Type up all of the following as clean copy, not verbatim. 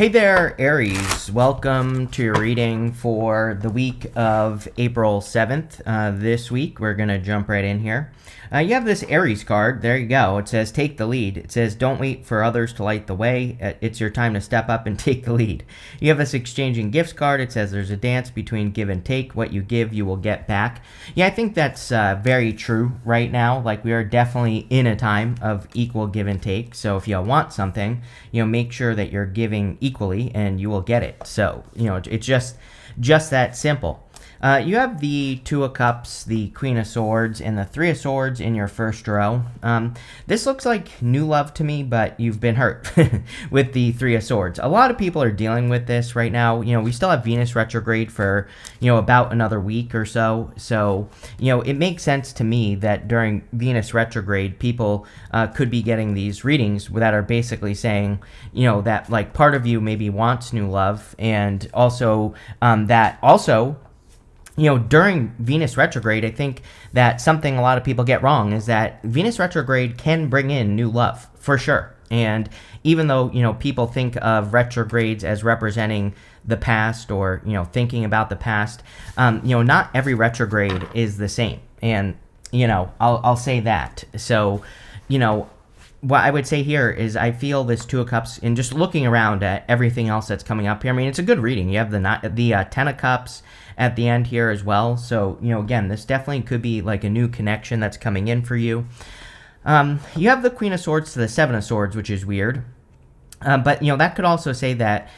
Hey there, Aries. Welcome to your reading for the week of April 7th. This week, we're going to jump right in here. You have this Aries card. There you go. It says, take the lead. It says, don't wait for others to light the way. It's your time to step up and take the lead. You have this exchanging gifts card. It says, there's a dance between give and take. What you give, you will get back. Yeah, I think that's very true right now. Like, we are definitely in a time of equal give and take. So if you want something, make sure that you're giving equally and you will get it. So, it's just that simple. You have the Two of Cups, the Queen of Swords, and the Three of Swords in your first row. This looks like new love to me, but you've been hurt with the Three of Swords. A lot of people are dealing with this right now. We still have Venus retrograde for, about another week or so. So, it makes sense to me that during Venus retrograde, people could be getting these readings that are basically saying, that like part of you maybe wants new love, and also during Venus retrograde, I think that something a lot of people get wrong is that Venus retrograde can bring in new love, for sure. And even though, people think of retrogrades as representing the past or, thinking about the past, not every retrograde is the same. And, I'll say that. So, what I would say here is I feel this Two of Cups, and just looking around at everything else that's coming up here, I mean, it's a good reading. You have the Ten of Cups at the end here as well. So, again, this definitely could be like a new connection that's coming in for you. You have the Queen of Swords to the Seven of Swords, which is weird. But, that could also say that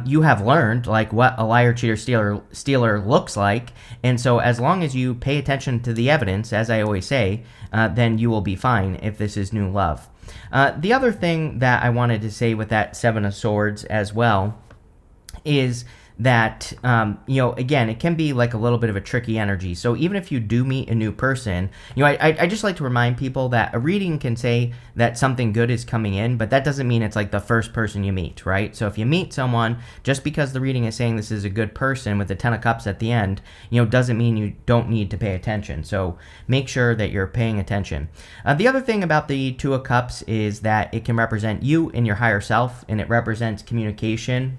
you have learned, like, what a liar, cheater, stealer looks like. And so as long as you pay attention to the evidence, as I always say, then you will be fine if this is new love. The other thing that I wanted to say with that Seven of Swords as well is that, again, it can be like a little bit of a tricky energy. So even if you do meet a new person, I just like to remind people that a reading can say that something good is coming in, but that doesn't mean it's like the first person you meet, right? So if you meet someone, just because the reading is saying this is a good person with the Ten of Cups at the end, doesn't mean you don't need to pay attention. So make sure that you're paying attention. The other thing about the Two of Cups is that it can represent you and your higher self, and it represents communication.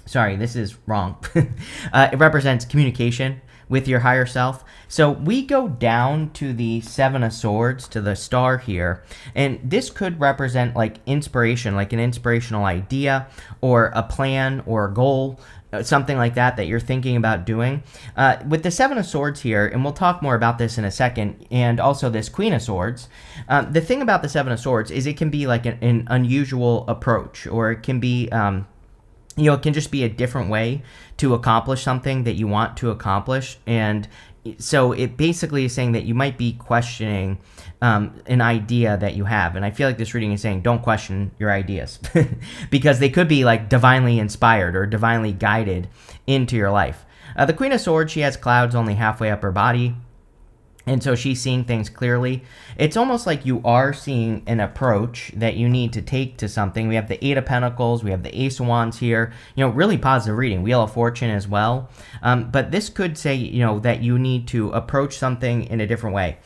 Sorry, this is wrong. It represents communication with your higher self. So we go down to the Seven of Swords, to the star here, and this could represent like inspiration, like an inspirational idea or a plan or a goal, something like that you're thinking about doing. With the Seven of Swords here, and we'll talk more about this in a second, and also this Queen of Swords, the thing about the Seven of Swords is it can be like an unusual approach, or it can be it can just be a different way to accomplish something that you want to accomplish. And so it basically is saying that you might be questioning an idea that you have. And I feel like this reading is saying don't question your ideas because they could be like divinely inspired or divinely guided into your life. The Queen of Swords, she has clouds only halfway up her body. And so she's seeing things clearly. It's almost like you are seeing an approach that you need to take to something. We have the Eight of Pentacles. We have the Ace of Wands here. Really positive reading. Wheel of Fortune as well. But this could say, that you need to approach something in a different way.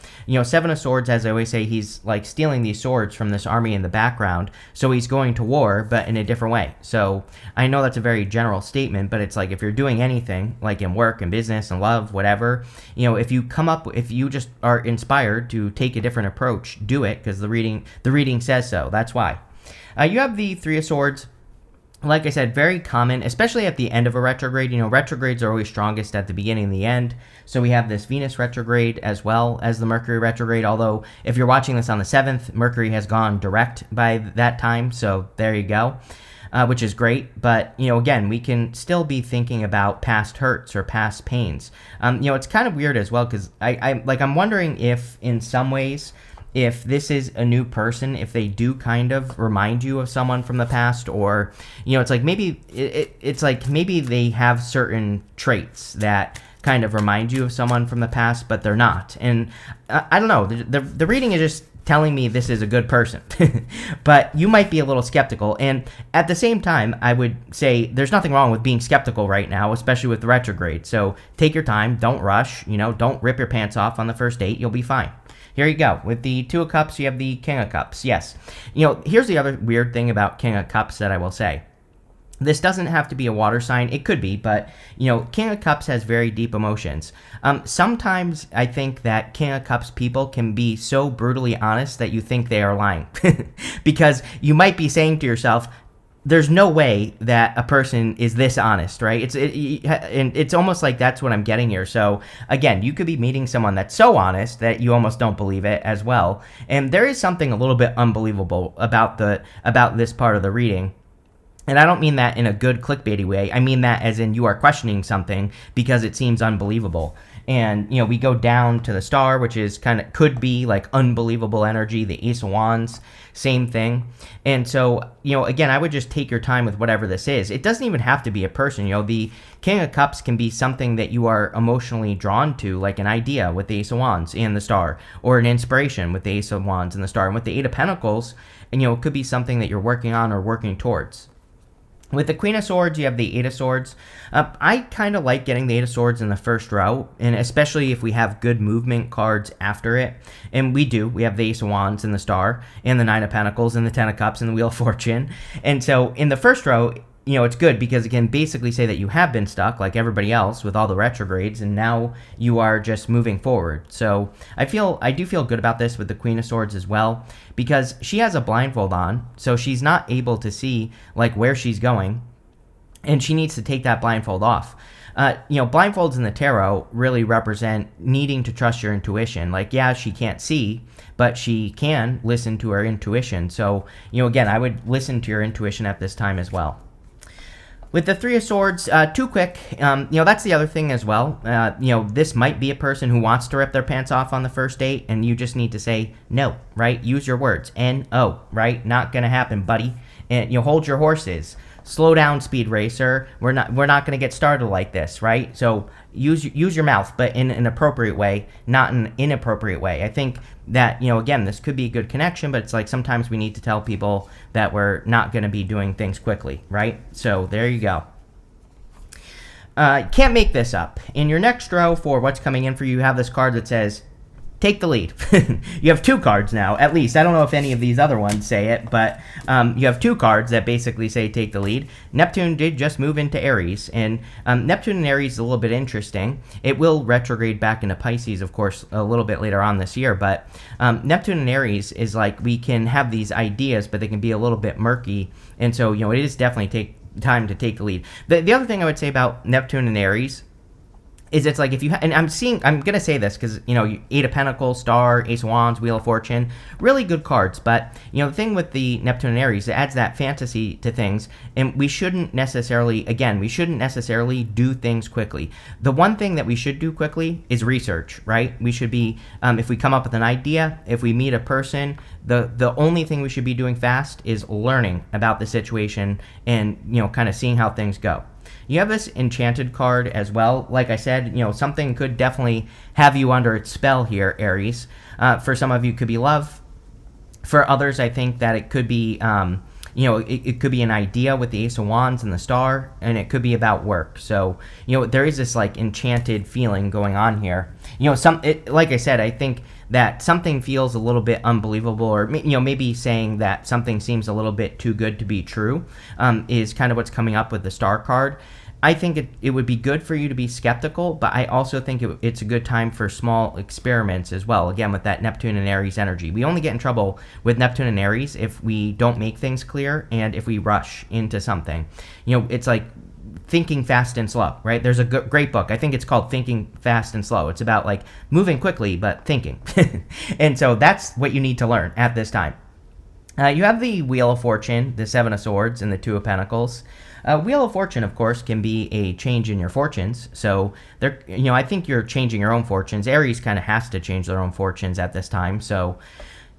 Seven of Swords, as I always say, he's like stealing these swords from this army in the background. So he's going to war, but in a different way. So I know that's a very general statement, but it's like if you're doing anything, like in work and business and love, whatever, if you just are inspired to take a different approach, do it, because the reading says so. That's why. You have the Three of Swords. Like I said, very common, especially at the end of a retrograde. Retrogrades are always strongest at the beginning and the end. So we have this Venus retrograde as well as the Mercury retrograde. Although, if you're watching this on the 7th, Mercury has gone direct by that time. So there you go. Which is great, but, again, we can still be thinking about past hurts or past pains. It's kind of weird as well, because I'm wondering if, in some ways, if this is a new person, if they do kind of remind you of someone from the past, or, it's like maybe, it's like maybe they have certain traits that kind of remind you of someone from the past, but they're not. And I don't know, the reading is just telling me this is a good person. But you might be a little skeptical. And at the same time, I would say there's nothing wrong with being skeptical right now, especially with the retrograde. So take your time. Don't rush. Don't rip your pants off on the first date. You'll be fine. Here you go. With the Two of Cups, you have the King of Cups. Yes. Here's the other weird thing about King of Cups that I will say. This doesn't have to be a water sign. It could be, but King of Cups has very deep emotions. Sometimes I think that King of Cups people can be so brutally honest that you think they are lying, because you might be saying to yourself, "There's no way that a person is this honest," right? And it's almost like that's what I'm getting here. So again, you could be meeting someone that's so honest that you almost don't believe it as well. And there is something a little bit unbelievable about this part of the reading. And I don't mean that in a good clickbaity way. I mean that as in you are questioning something because it seems unbelievable. And, we go down to the star, which is could be like unbelievable energy. The Ace of Wands, same thing. And so, again, I would just take your time with whatever this is. It doesn't even have to be a person. The King of Cups can be something that you are emotionally drawn to, like an idea with the Ace of Wands and the star, or an inspiration with the Ace of Wands and the star. And with the Eight of Pentacles, it could be something that you're working on or working towards. With the Queen of Swords, you have the Eight of Swords. I kind of like getting the Eight of Swords in the first row, and especially if we have good movement cards after it. And we do. We have the Ace of Wands and the Star, and the Nine of Pentacles, and the Ten of Cups, and the Wheel of Fortune. And so in the first row, it's good because it can basically say that you have been stuck like everybody else with all the retrogrades, and now you are just moving forward. So I do feel good about this with the Queen of Swords as well, because she has a blindfold on, so she's not able to see like where she's going, and she needs to take that blindfold off. Blindfolds in the tarot really represent needing to trust your intuition. Like, yeah, she can't see, but she can listen to her intuition. So, again, I would listen to your intuition at this time as well. With the Three of Swords, too quick, that's the other thing as well. This might be a person who wants to rip their pants off on the first date, and you just need to say no, right? Use your words. N-O, right? Not going to happen, buddy. And hold your horses. Slow down, Speed Racer. We're not going to get started like this, right? So use your mouth, but in an appropriate way, not an inappropriate way. I think that, again, this could be a good connection, but it's like sometimes we need to tell people that we're not going to be doing things quickly, right? So there you go. Can't make this up. In your next row for what's coming in for you, you have this card that says, take the lead. You have two cards now, at least. I don't know if any of these other ones say it, but you have two cards that basically say take the lead. Neptune did just move into Aries, and Neptune in Aries is a little bit interesting. It will retrograde back into Pisces, of course, a little bit later on this year, but Neptune in Aries is like we can have these ideas, but they can be a little bit murky, and so, it is definitely time to take the lead. The other thing I would say about Neptune and Aries is it's like if you and I'm going to say this because, Eight of Pentacles, Star, Ace of Wands, Wheel of Fortune, really good cards. But, the thing with the Neptune and Aries, it adds that fantasy to things. And we shouldn't necessarily do things quickly. The one thing that we should do quickly is research, right? We should be, if we come up with an idea, if we meet a person, the only thing we should be doing fast is learning about the situation and, kind of seeing how things go. You have this Enchanted card as well. Like I said, something could definitely have you under its spell here, Aries. For some of you, it could be love. For others, I think that it could be, it could be an idea with the Ace of Wands and the Star, and it could be about work. So, there is this like enchanted feeling going on here. Like I said, I think that something feels a little bit unbelievable, or maybe saying that something seems a little bit too good to be true is kind of what's coming up with the Star card. I think it would be good for you to be skeptical, but I also think it's a good time for small experiments as well, again, with that Neptune and Aries energy. We only get in trouble with Neptune and Aries if we don't make things clear and if we rush into something. It's like thinking fast and slow, right? There's a great book. I think it's called Thinking Fast and Slow. It's about like moving quickly, but thinking. And so that's what you need to learn at this time. You have the Wheel of Fortune, the Seven of Swords, and the Two of Pentacles. Wheel of Fortune, of course, can be a change in your fortunes. So, I think you're changing your own fortunes. Aries kind of has to change their own fortunes at this time. So,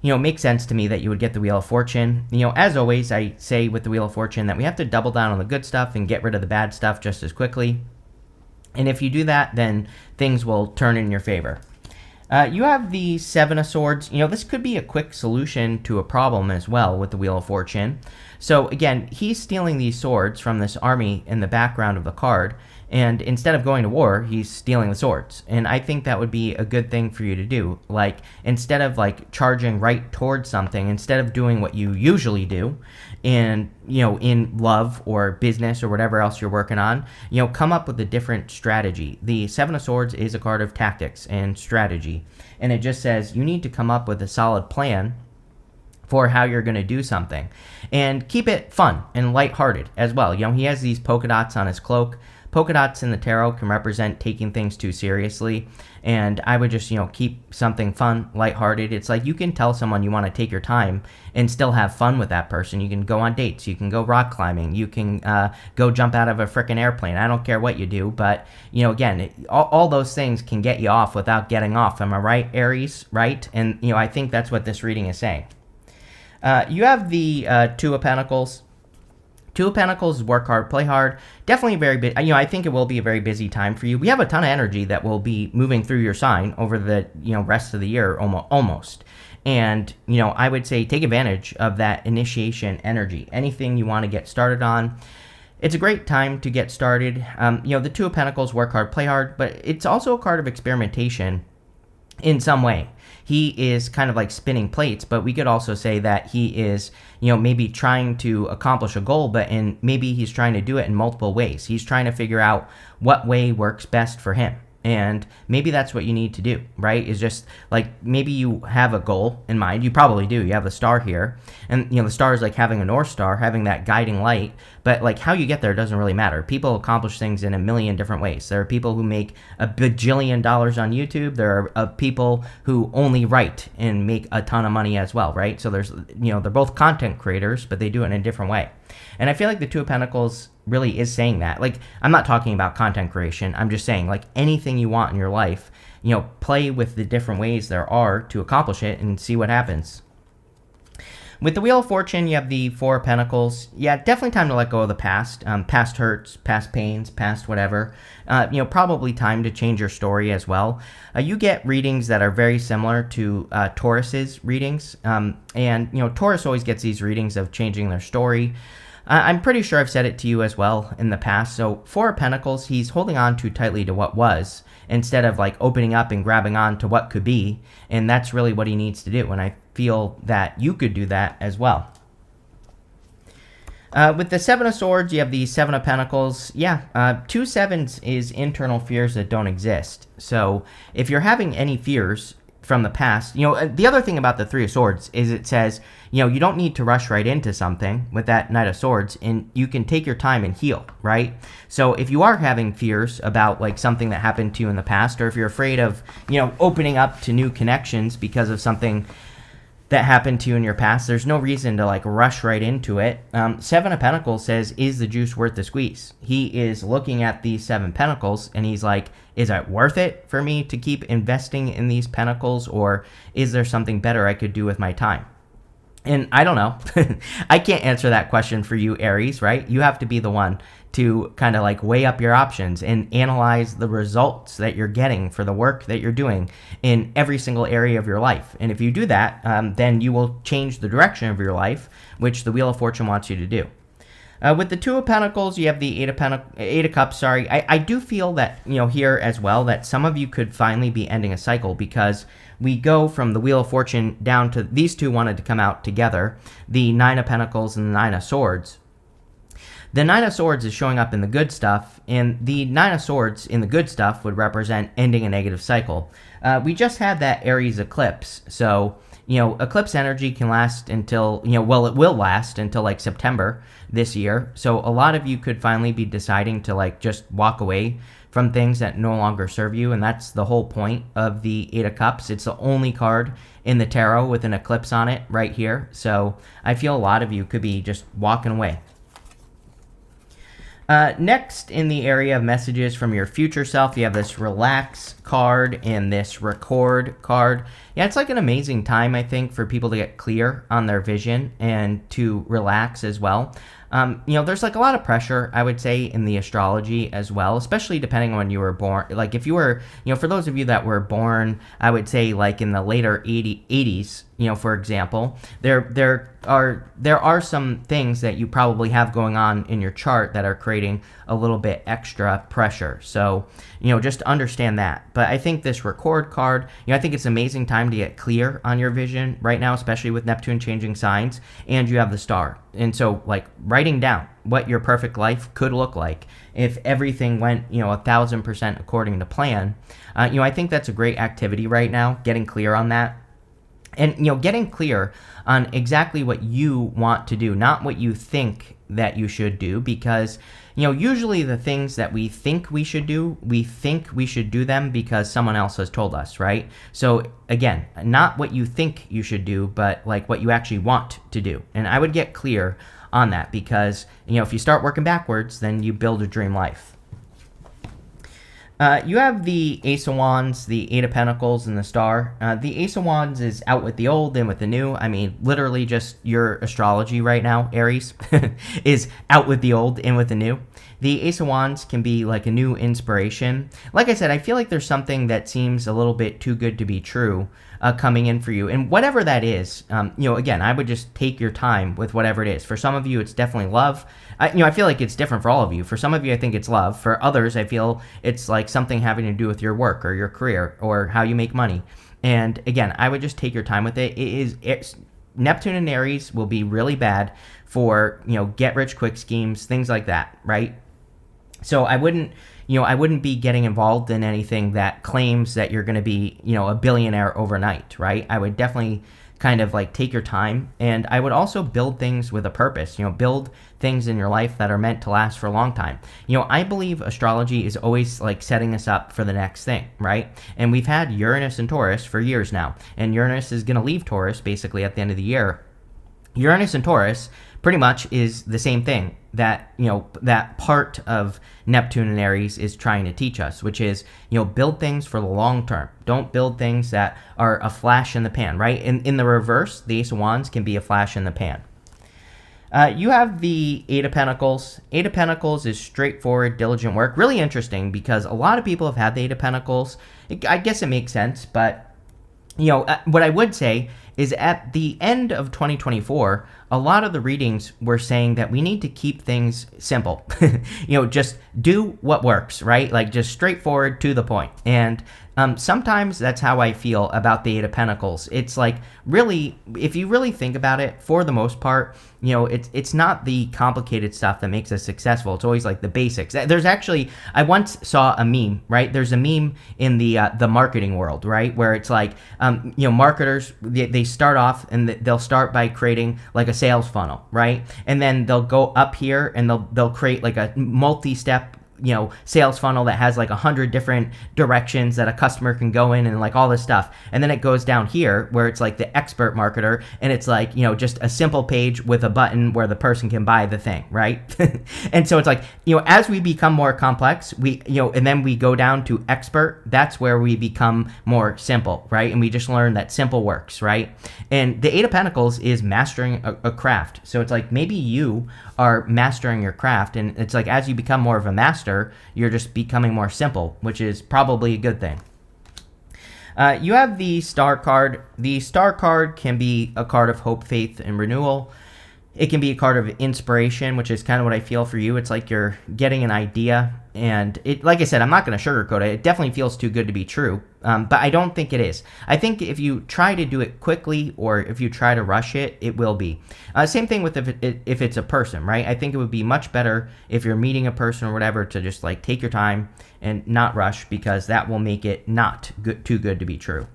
it makes sense to me that you would get the Wheel of Fortune. As always, I say with the Wheel of Fortune that we have to double down on the good stuff and get rid of the bad stuff just as quickly. And if you do that, then things will turn in your favor. You have the Seven of Swords. This could be a quick solution to a problem as well with the Wheel of Fortune. So again, he's stealing these swords from this army in the background of the card, and instead of going to war, he's stealing the swords. And I think that would be a good thing for you to do. Like, instead of like charging right towards something, instead of doing what you usually do, and in love or business or whatever else you're working on, come up with a different strategy. The Seven of Swords is a card of tactics and strategy, and it just says you need to come up with a solid plan for how you're going to do something, and keep it fun and lighthearted as well. He has these polka dots on his cloak. Polka dots in the tarot can represent taking things too seriously, and I would just, keep something fun, lighthearted. It's like you can tell someone you want to take your time and still have fun with that person. You can go on dates, you can go rock climbing, you can go jump out of a freaking airplane. I don't care what you do, but, again, all those things can get you off without getting off. Am I right, Aries? Right? And, I think that's what this reading is saying. You have the Two of Pentacles. Two of Pentacles, work hard, play hard. Definitely very busy. I think it will be a very busy time for you. We have a ton of energy that will be moving through your sign over the rest of the year almost. And I would say take advantage of that initiation energy. Anything you want to get started on, it's a great time to get started. The Two of Pentacles, work hard, play hard, but it's also a card of experimentation in some way. He is kind of like spinning plates, but we could also say that he is, maybe trying to accomplish a goal, but maybe he's trying to do it in multiple ways. He's trying to figure out what way works best for him. And maybe that's what you need to do, right? Is just like maybe you have a goal in mind. You probably do. You have the star here. And, the star is like having a North Star, having that guiding light. But like how you get there doesn't really matter. People accomplish things in a million different ways. There are people who make a bajillion dollars on YouTube. There are people who only write and make a ton of money as well, right? So there's, they're both content creators, but they do it in a different way. And I feel like the Two of Pentacles really is saying that. Like, I'm not talking about content creation. I'm just saying, like, anything you want in your life, play with the different ways there are to accomplish it and see what happens. With the Wheel of Fortune, you have the Four of Pentacles. Yeah, definitely time to let go of the past. Past hurts, past pains, past whatever. Probably time to change your story as well. You get readings that are very similar to Taurus's readings. And Taurus always gets these readings of changing their story. I'm pretty sure I've said it to you as well in the past. So Four of Pentacles, he's holding on too tightly to what was instead of like opening up and grabbing on to what could be. And that's really what he needs to do. And I feel that you could do that as well. With the Seven of Swords, you have the Seven of Pentacles. Yeah, 2 sevens is internal fears that don't exist. So if you're having any fears from the past, the other thing about the Three of Swords is it says, you don't need to rush right into something with that Knight of Swords, and you can take your time and heal, right? So if you are having fears about like something that happened to you in the past, or if you're afraid of, opening up to new connections because of something that happened to you in your past, there's no reason to like rush right into it. Seven of Pentacles says, is the juice worth the squeeze? He is looking at these Seven Pentacles and he's like, is it worth it for me to keep investing in these pentacles, or is there something better I could do with my time? And I don't know. I can't answer that question for you, Aries, right? You have to be the one to kind of like weigh up your options and analyze the results that you're getting for the work that you're doing in every single area of your life. And if you do that, then you will change the direction of your life, which the Wheel of Fortune wants you to do. With the Two of Pentacles, you have the Eight of Cups. Sorry, I do feel that here as well that some of you could finally be ending a cycle, because we go from the Wheel of Fortune down to these two wanted to come out together, the Nine of Pentacles and the Nine of Swords. The Nine of Swords is showing up in the good stuff, and the Nine of Swords in the good stuff would represent ending a negative cycle. We just had that Aries eclipse, so eclipse energy can last until, it will last until like September this year. So a lot of you could finally be deciding to like just walk away from things that no longer serve you. And that's the whole point of the Eight of Cups. It's the only card in the tarot with an eclipse on it right here. So I feel a lot of you could be just walking away. Next, in the area of messages from your future self, you have this relax card and this record card. Yeah, it's like an amazing time, I think, for people to get clear on their vision and to relax as well. There's like a lot of pressure, I would say, in the astrology as well, especially depending on when you were born. Like if you were, for those of you that were born, I would say like in the later 80s, for example, there are some things that you probably have going on in your chart that are creating a little bit extra pressure. So, just understand that. But I think this record card, I think it's an amazing time to get clear on your vision right now, especially with Neptune changing signs, and you have the star. And so, like, writing down what your perfect life could look like if everything went, 1,000% according to plan. I think that's a great activity right now, getting clear on that. And, getting clear on exactly what you want to do, not what you think that you should do, because, usually the things that we think we should do them because someone else has told us, right? So again, not what you think you should do, but like what you actually want to do. And I would get clear on that because, if you start working backwards, then you build a dream life. You have the Ace of Wands, the Eight of Pentacles, and the Star. The Ace of Wands is out with the old, in with the new. I mean, literally just your astrology right now, Aries, is out with the old, in with the new. The Ace of Wands can be like a new inspiration. Like I said, I feel like there's something that seems a little bit too good to be true coming in for you. And whatever that is, again, I would just take your time with whatever it is. For some of you, it's definitely love. I feel like it's different for all of you. For some of you, I think it's love. For others, I feel it's like something having to do with your work or your career or how you make money. And again, I would just take your time with it. It's Neptune and Aries will be really bad for, get rich quick schemes, things like that, right? So I wouldn't be getting involved in anything that claims that you're going to be, a billionaire overnight, right? I would definitely kind of like take your time, and I would also build things with a purpose, build things in your life that are meant to last for a long time. I believe astrology is always like setting us up for the next thing, right? And we've had Uranus and Taurus for years now, and Uranus is going to leave Taurus basically at the end of the year. Uranus and Taurus pretty much is the same thing that, that part of Neptune and Aries is trying to teach us, which is, build things for the long term. Don't build things that are a flash in the pan, right? In the reverse, the Ace of Wands can be a flash in the pan. You have the Eight of Pentacles. Eight of Pentacles is straightforward, diligent work. Really interesting because a lot of people have had the Eight of Pentacles. I guess it makes sense, but, what I would say is at the end of 2024, a lot of the readings were saying that we need to keep things simple. Just do what works, right? Like just straightforward to the point. And sometimes that's how I feel about the Eight of Pentacles. It's like really, if you really think about it, for the most part, it's not the complicated stuff that makes us successful. It's always like the basics. There's actually, I once saw a meme, right? There's a meme in the marketing world, right? Where it's like, marketers, they start off and they'll start by creating like a sales funnel, right? And then they'll go up here and they'll create like a multi-step sales funnel that has like 100 different directions that a customer can go in and like all this stuff. And then it goes down here where it's like the expert marketer and it's like, just a simple page with a button where the person can buy the thing, right? And so it's like, as we become more complex, and then we go down to expert, that's where we become more simple, right? And we just learn that simple works, right? And the Eight of Pentacles is mastering a craft. So it's like maybe you are mastering your craft, and it's like as you become more of a master, you're just becoming more simple, which is probably a good thing. You have the Star card. The Star card can be a card of hope, faith, and renewal. It can be a card of inspiration, which is kind of what I feel for you. It's like you're getting an idea, and it, like I said, I'm not going to sugarcoat it. It definitely feels too good to be true, but I don't think it is. I think if you try to do it quickly or if you try to rush it, it will be. Same thing with if it's a person, right? I think it would be much better if you're meeting a person or whatever to just like take your time and not rush, because that will make it not too good to be true.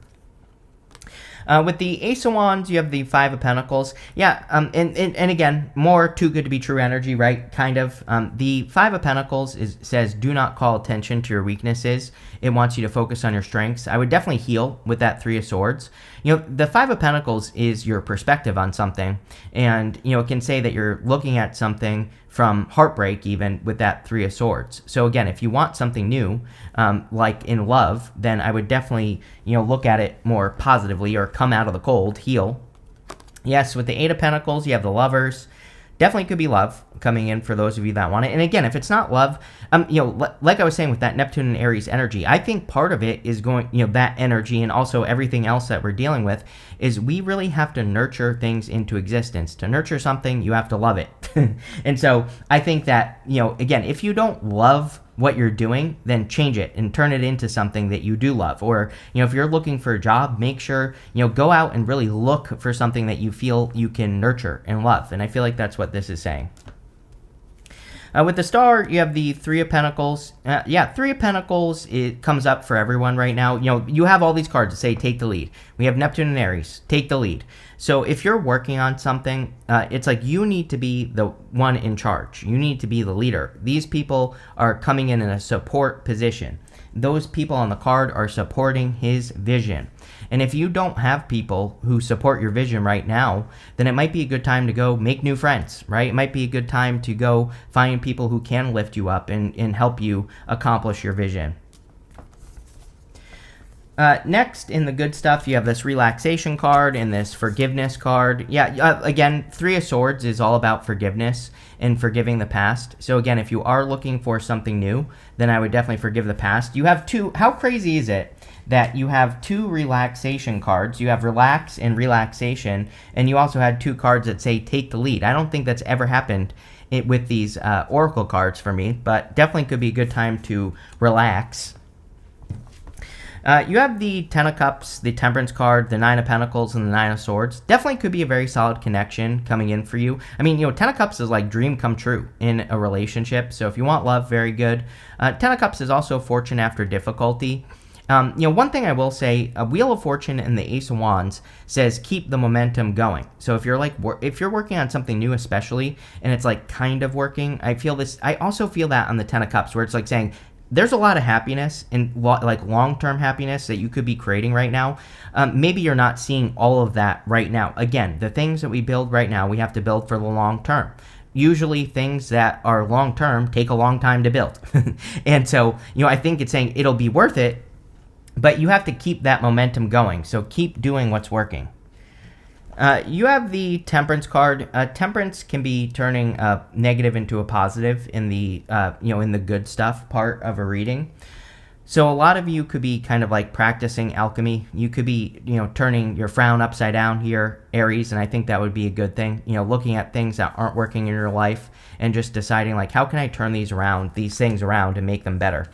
With the Ace of Wands, you have the Five of Pentacles. Yeah, and again, more too good to be true energy, right? Kind of. The Five of Pentacles says, do not call attention to your weaknesses. It wants you to focus on your strengths. I would definitely heal with that Three of Swords. The Five of Pentacles is your perspective on something, and, it can say that you're looking at something from heartbreak even with that Three of Swords. So again, if you want something new, like in love, then I would definitely, look at it more positively or come out of the cold, heal. Yes, with the Eight of Pentacles, you have the Lovers. Definitely could be love coming in for those of you that want it. And again, if it's not love, like I was saying with that Neptune and Aries energy, I think part of it is going, that energy and also everything else that we're dealing with is we really have to nurture things into existence. To nurture something, you have to love it. And so I think that, again, if you don't love what you're doing, then change it and turn it into something that you do love. Or, if you're looking for a job, make sure, go out and really look for something that you feel you can nurture and love. And I feel like that's what this is saying. With the star, you have the Three of Pentacles. Three of Pentacles, it comes up for everyone right now. You have all these cards that say take the lead. We have Neptune and Aries, take the lead. So if you're working on something, it's like you need to be the one in charge. You need to be the leader. These people are coming in a support position. Those people on the card are supporting his vision. And if you don't have people who support your vision right now, then it might be a good time to go make new friends, right? It might be a good time to go find people who can lift you up and help you accomplish your vision. Next, in the good stuff, you have this relaxation card and this forgiveness card. Again, Three of Swords is all about forgiveness and forgiving the past. So again, if you are looking for something new, then I would definitely forgive the past. You have two. How crazy is it that you have two relaxation cards? You have relax and relaxation, and you also had two cards that say take the lead. I don't think that's ever happened with these oracle cards for me, but definitely could be a good time to relax. You have the Ten of Cups, the Temperance card, the Nine of Pentacles, and the Nine of Swords. Definitely could be a very solid connection coming in for you. I mean, Ten of Cups is like dream come true in a relationship. So if you want love, very good. Ten of Cups is also fortune after difficulty. One thing I will say, a Wheel of Fortune and the Ace of Wands says keep the momentum going. So if you're working on something new, especially, and it's like kind of working, I also feel that on the Ten of Cups, where it's like saying, there's a lot of happiness and like long-term happiness that you could be creating right now. Maybe you're not seeing all of that right now. Again, the things that we build right now, we have to build for the long term. Usually things that are long-term take a long time to build. And so, I think it's saying it'll be worth it, but you have to keep that momentum going. So keep doing what's working. You have the Temperance card. Temperance can be turning a negative into a positive in the in the good stuff part of a reading. So a lot of you could be kind of like practicing alchemy. You could be turning your frown upside down here, Aries, and I think that would be a good thing. Looking at things that aren't working in your life and just deciding like, how can I turn these things around and make them better.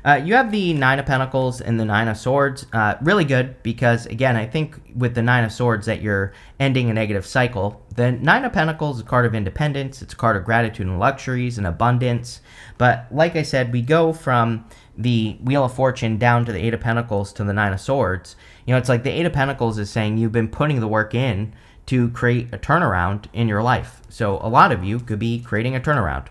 You have the Nine of Pentacles and the Nine of Swords. Really good because, again, I think with the Nine of Swords that you're ending a negative cycle. The Nine of Pentacles is a card of independence. It's a card of gratitude and luxuries and abundance. But like I said, we go from the Wheel of Fortune down to the Eight of Pentacles to the Nine of Swords. It's like the Eight of Pentacles is saying you've been putting the work in to create a turnaround in your life. So a lot of you could be creating a turnaround.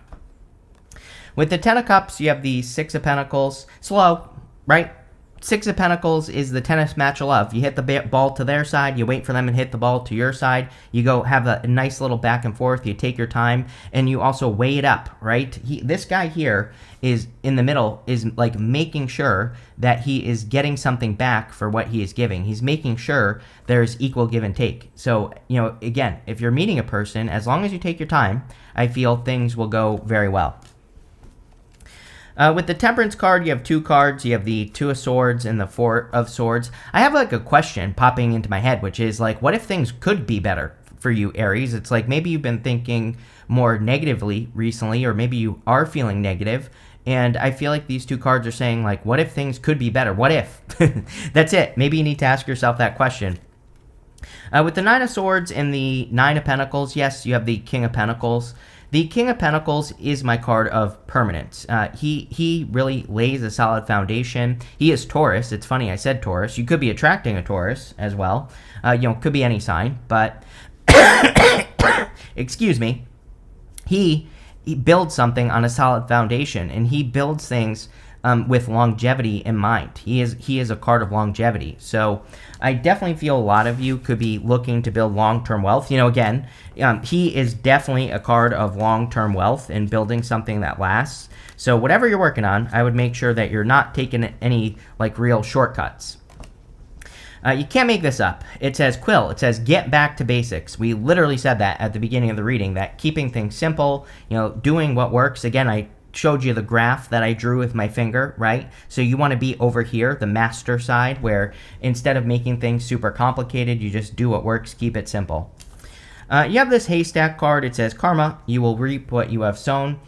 With the Ten of Cups, you have the Six of Pentacles. Slow, right? Six of Pentacles is the tennis match of love. You hit the ball to their side, you wait for them and hit the ball to your side. You go have a nice little back and forth. You take your time, and you also weigh it up, right? This guy here is in the middle, is like making sure that he is getting something back for what he is giving. He's making sure there's equal give and take. So, again, if you're meeting a person, as long as you take your time, I feel things will go very well. With the Temperance card, you have two cards. You have the Two of Swords and the Four of Swords. I have like a question popping into my head, which is like, what if things could be better for you, Aries? It's like maybe you've been thinking more negatively recently, or maybe you are feeling negative. And I feel like these two cards are saying like, what if things could be better? What if? That's it. Maybe you need to ask yourself that question. With the Nine of Swords and the Nine of Pentacles, yes, you have the King of Pentacles. The King of Pentacles is my card of permanence. He really lays a solid foundation. He is Taurus. It's funny I said Taurus. You could be attracting a Taurus as well. Could be any sign, but excuse me. He builds something on a solid foundation, and he builds things with longevity in mind. He is a card of longevity. So I definitely feel a lot of you could be looking to build long-term wealth. Again, he is definitely a card of long-term wealth and building something that lasts. So whatever you're working on, I would make sure that you're not taking any like real shortcuts. You can't make this up. It says Quill. It says get back to basics. We literally said that at the beginning of the reading, that keeping things simple, doing what works. Again, I showed you the graph that I drew with my finger, right? So you want to be over here, the master side, where instead of making things super complicated, you just do what works, keep it simple. You have this haystack card. It says karma, you will reap what you have sown.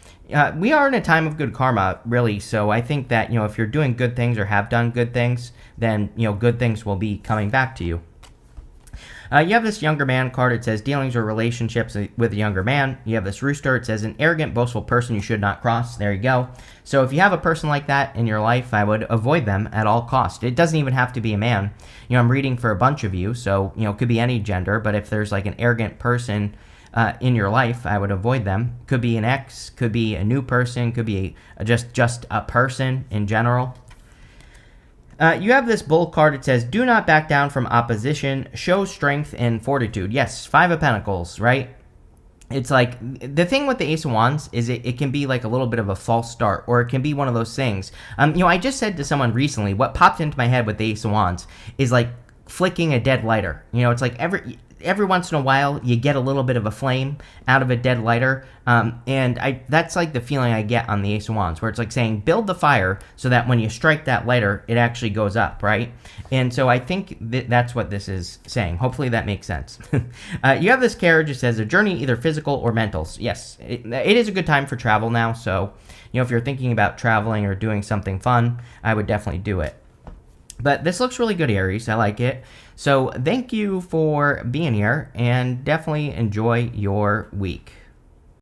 We are in a time of good karma, really. So I think that, if you're doing good things or have done good things, then, good things will be coming back to you. You have this younger man card. It says dealings or relationships with a younger man. You have this rooster. It says an arrogant, boastful person you should not cross. There you go. So if you have a person like that in your life, I would avoid them at all cost. It doesn't even have to be a man. I'm reading for a bunch of you, so, it could be any gender. But if there's like an arrogant person in your life, I would avoid them. Could be an ex, could be a new person, could be just a person in general. You have this bull card. It says, do not back down from opposition. Show strength and fortitude. Yes, Five of Pentacles, right? It's like, the thing with the Ace of Wands is it can be like a little bit of a false start, or it can be one of those things. I just said to someone recently, what popped into my head with the Ace of Wands is like flicking a dead lighter. It's like every once in a while you get a little bit of a flame out of a dead lighter, and that's like the feeling I get on the Ace of Wands, where it's like saying build the fire so that when you strike that lighter it actually goes up, right? And so I think that's what this is saying. Hopefully that makes sense. You have this carriage. It says a journey, either physical or mental. Yes, it is a good time for travel now, so if you're thinking about traveling or doing something fun, I would definitely do it. But this looks really good, Aries. I like it. So thank you for being here, and definitely enjoy your week.